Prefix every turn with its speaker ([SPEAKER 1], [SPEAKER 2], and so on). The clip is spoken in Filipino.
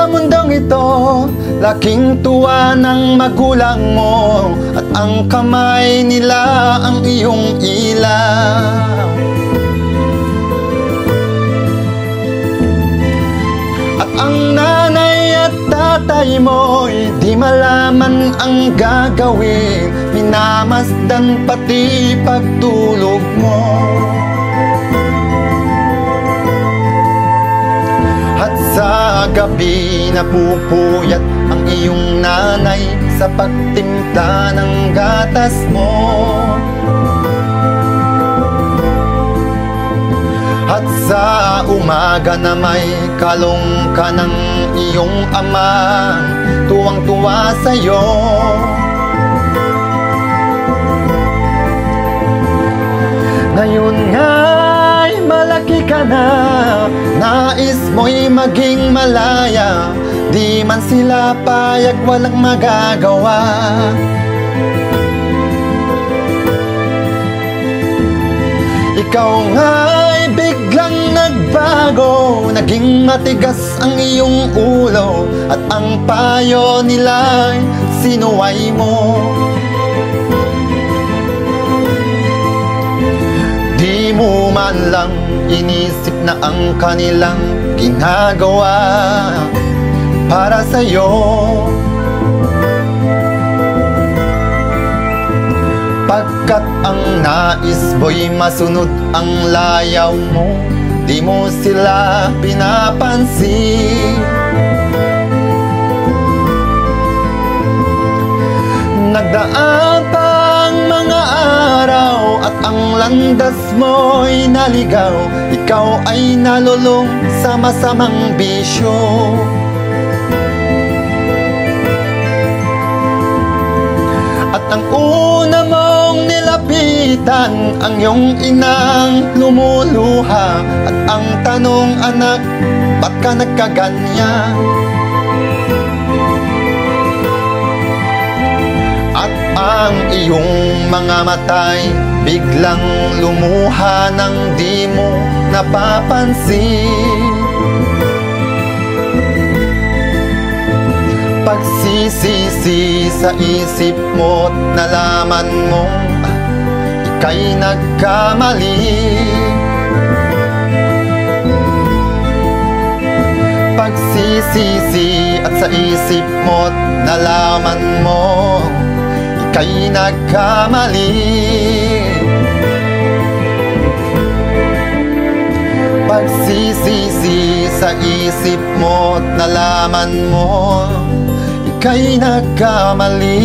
[SPEAKER 1] mundong ito, laking tuwa ng magulang mo, at ang kamay nila ang iyong ilaw. At ang nanay at tatay mo'y di malaman ang gagawin, minamasdan pati pagtulog mo. At sa gabi napupuyat ang iyong nanay sa pagtimpla ng gatas mo. At sa umaga na may kalong ka ng iyong ama, tuwang-tuwa sa'yo. Ngayon nga'y malaki ka na, nais mo'y maging malaya, di man sila payag, walang magagawa. Ikaw nga'y biglang nagbago, naging matigas ang iyong ulo, at ang payo nila'y sinuway mo. Di mo man lang inisip na ang kanilang ginagawa para sa'yo. Pagkat ang nais mo'y masunod ang layaw mo, di mo sila pinapansin. Nagdaan pa ang mga araw at ang landas mo'y naligaw, ikaw ay nalulong sa masamang bisyo. At ang una mong nilapitan ang iyong inang lumuluha, at ang tanong, anak, ba't ka nagkaganyan? At ang iyong mga matay biglang lumuha nang di mo napapansin. Pagsisisi sa isip mo't nalaman mong ika'y nagkamali. Pagsisisi at sa isip mo't nalaman mo ika'y nagkamali. Pagsisisi sa isip mo't nalaman mo ika'y nagkamali.